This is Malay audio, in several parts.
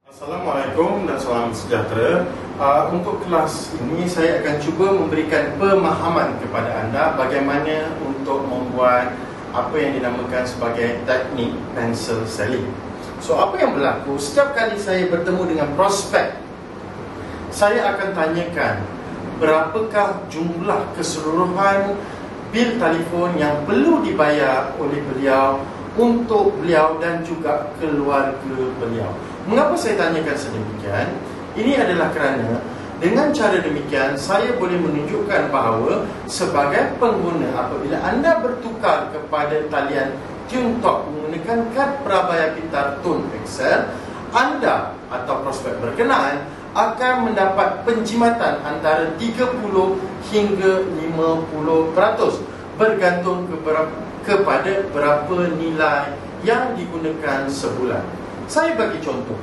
Assalamualaikum dan salam sejahtera. Untuk kelas ini saya akan cuba memberikan pemahaman kepada anda bagaimana untuk membuat apa yang dinamakan sebagai teknik pencil selling. So, apa yang berlaku setiap kali saya bertemu dengan prospek, saya akan tanyakan berapakah jumlah keseluruhan bil telefon yang perlu dibayar oleh beliau untuk beliau dan juga keluarga beliau. Mengapa saya tanyakan sedemikian? Ini adalah kerana dengan cara demikian saya boleh menunjukkan bahawa sebagai pengguna apabila anda bertukar kepada talian TuneTalk menggunakan kad Prabaya Pintar Tone XL, anda atau prospek berkenaan akan mendapat penjimatan antara 30 hingga 50% bergantung kepada berapa nilai yang digunakan sebulan. Saya bagi contoh.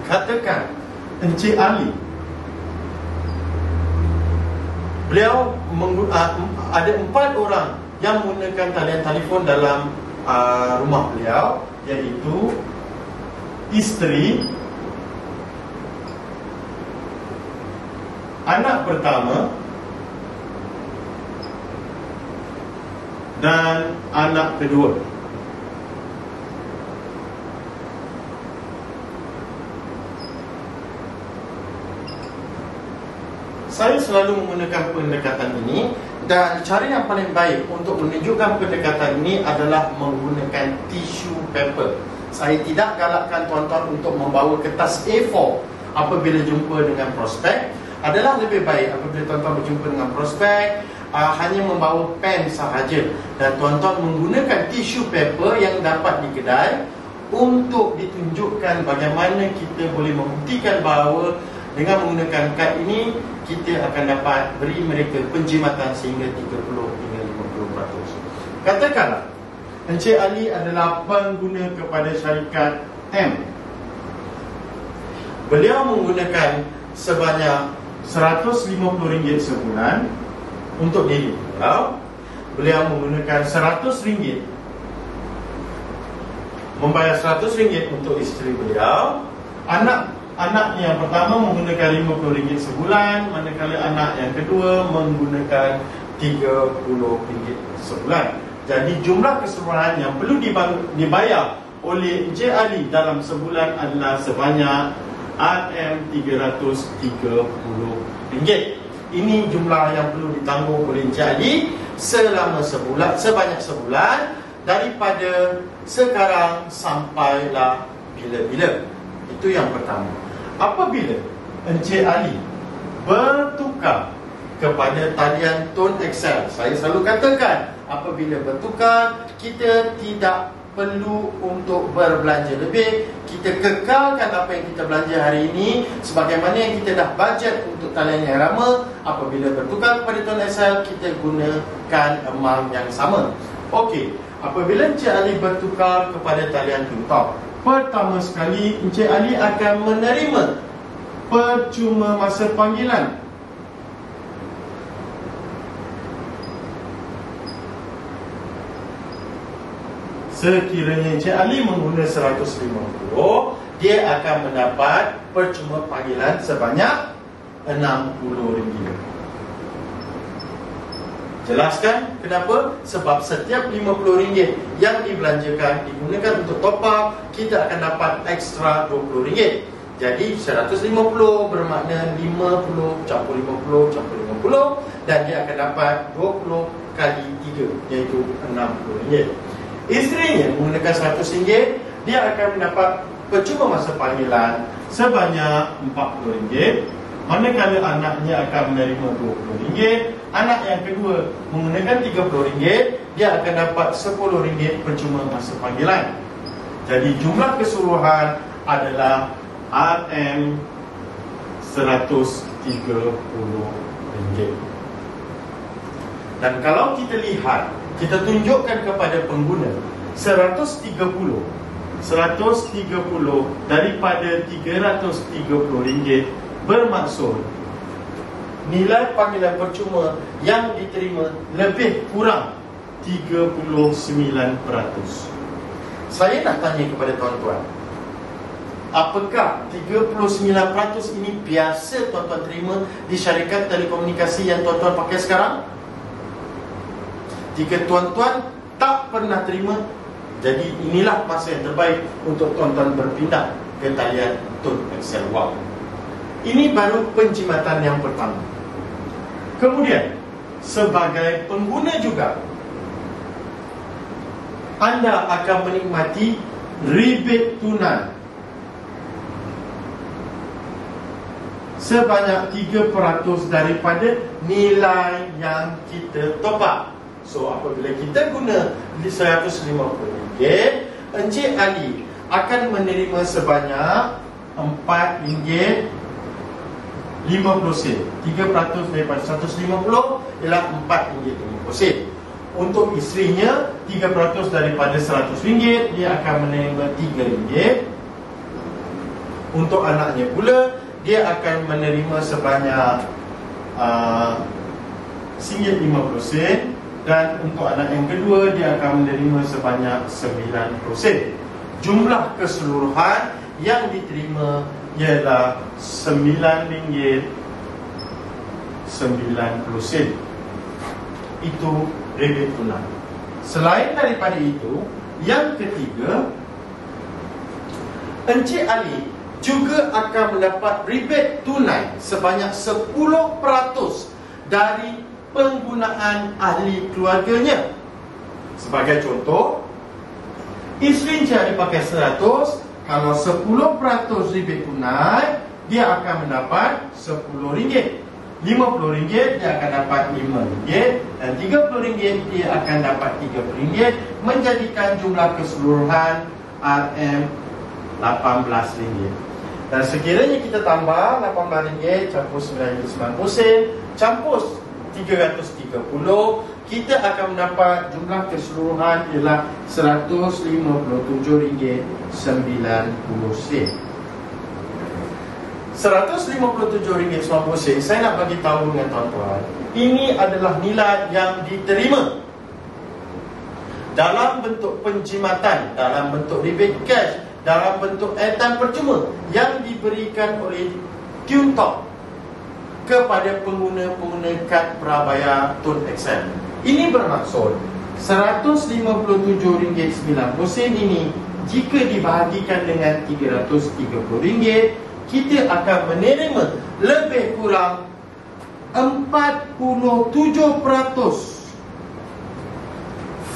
Katakan Encik Ali, beliau ada 4 orang yang menggunakan talian telefon dalam rumah beliau, iaitu isteri, anak pertama dan anak kedua. Saya selalu menggunakan pendekatan ini, dan cara yang paling baik untuk menunjukkan pendekatan ini adalah menggunakan tisu paper. Saya tidak galakkan tuan-tuan untuk membawa kertas A4 apabila jumpa dengan prospek. Adalah lebih baik apabila tuan-tuan berjumpa dengan prospek, hanya membawa pen sahaja, dan tuan-tuan menggunakan tisu paper yang dapat di kedai untuk ditunjukkan bagaimana kita boleh membuktikan bahawa dengan menggunakan kad ini kita akan dapat beri mereka penjimatan sehingga 30 hingga 50%. Katakanlah Encik Ali adalah pengguna kepada syarikat M. Beliau menggunakan sebanyak RM150 sebulan untuk diri beliau. Beliau menggunakan RM100, membayar RM100 untuk isteri beliau. Anak yang pertama menggunakan RM50 sebulan, manakala anak yang kedua menggunakan RM30 sebulan. Jadi jumlah keseluruhan yang perlu dibayar oleh Encik Ali dalam sebulan adalah sebanyak RM330. Ini jumlah yang perlu ditanggung oleh Encik Ali selama sebulan, sebanyak sebulan, daripada sekarang sampailah bila-bila. Itu yang pertama. Apabila Encik Ali bertukar kepada talian Tone XL, saya selalu katakan apabila bertukar, kita tidak perlu untuk berbelanja lebih. Kita kekalkan apa yang kita belanja hari ini sebagaimana yang kita dah bajet untuk talian yang lama. Apabila bertukar kepada Tone XL, kita gunakan amount yang sama. Okey, apabila Encik Ali bertukar kepada talian TuneTalk, pertama sekali Encik Ali akan menerima percuma masa panggilan. Sekiranya Encik Ali mengguna RM150, dia akan mendapat percuma panggilan sebanyak RM60. Jelaskan kenapa? Sebab setiap RM50 yang dibelanjakan digunakan untuk top up, kita akan dapat ekstra RM20. Jadi 150 bermakna 50 campur 50 campur 50, dan dia akan dapat 20 kali 3, iaitu RM60. Isterinya menggunakan RM100, dia akan mendapat percuma masa panggilan sebanyak RM40. Manakala anaknya akan menerima RM20, anak yang kedua menggunakan RM30, dia akan dapat RM10 percuma masa panggilan. Jadi jumlah keseluruhan adalah RM130. Dan kalau kita lihat, kita tunjukkan kepada pengguna 130 daripada RM330 bermaksud nilai panggilan percuma yang diterima lebih kurang 39%. Saya nak tanya kepada tuan-tuan, Apakah 39% ini biasa tuan-tuan terima di syarikat telekomunikasi yang tuan-tuan pakai sekarang? Jika tuan-tuan tak pernah terima, jadi inilah masa yang terbaik untuk tuan-tuan berpindah ke talian Tun XL Wow. Ini baru penjimatan yang pertama. Kemudian, sebagai pengguna juga, anda akan menikmati rebate tunai sebanyak 3% daripada nilai yang kita top up. So, apabila kita guna RM150, Encik Ali akan menerima sebanyak RM4.50. 3% daripada 150 ialah RM4.50. Untuk isterinya, 3% daripada RM100, dia akan menerima RM3. Untuk anaknya pula, dia akan menerima sebanyak RM1.50. Dan untuk anak yang kedua, dia akan menerima sebanyak 9%. Jumlah keseluruhan yang diterima ialah RM9.90. Itu rebate tunai. Selain daripada itu, yang ketiga, Encik Ali juga akan mendapat rebate tunai sebanyak 10% dari penggunaan ahli keluarganya. Sebagai contoh, isteri Encik Ali pakai 100, kalau 10% rebate tunai, dia akan mendapat RM10. RM50 dia akan dapat RM5, dan RM30 dia akan dapat RM30, menjadikan jumlah keseluruhan RM18. Dan sekiranya kita tambah RM18 campur RM99 campur RM330, kita akan mendapat jumlah keseluruhan ialah RM157.90. RM157.90. Saya nak bagi tahu dengan tuan-tuan, ini adalah nilai yang diterima dalam bentuk penjimatan, dalam bentuk rebate cash, dalam bentuk airtime percuma yang diberikan oleh TuneTalk kepada pengguna-pengguna kad prabayar Tun XL. Ini bermaksud RM157.90 ini jika dibahagikan dengan RM330, kita akan menerima lebih kurang 47%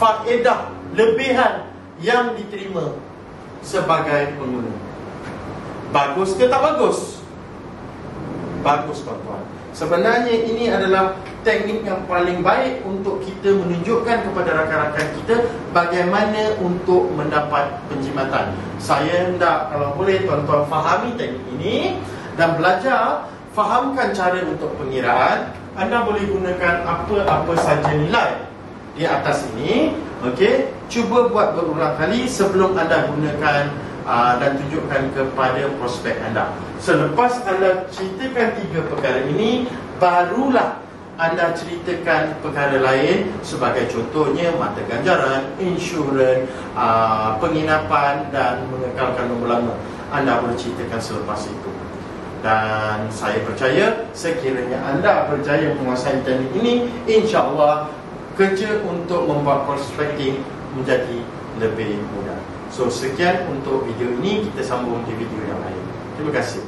faedah lebihan yang diterima sebagai pengguna. Bagus ke tak bagus? Bagus, tuan-tuan. Sebenarnya ini adalah teknik yang paling baik untuk kita menunjukkan kepada rakan-rakan kita bagaimana untuk mendapat penjimatan. Saya hendak, kalau boleh, tuan-tuan fahami teknik ini dan belajar, fahamkan cara untuk pengiraan. Anda boleh gunakan apa-apa saja nilai di atas ini. Okey, cuba buat berulang kali sebelum anda gunakan dan tunjukkan kepada prospek anda. Selepas anda ceritakan 3 perkara ini, barulah anda ceritakan perkara lain, sebagai contohnya mata ganjaran, insurans, penginapan dan mengekalkan nombor lama. Anda boleh ceritakan selepas itu. Dan saya percaya sekiranya anda berjaya menguasai teknik ini, insya-Allah kerja untuk membuat prospecting menjadi lebih mudah. So, sekian untuk video ini. Kita sambung di video yang lain. Terima kasih.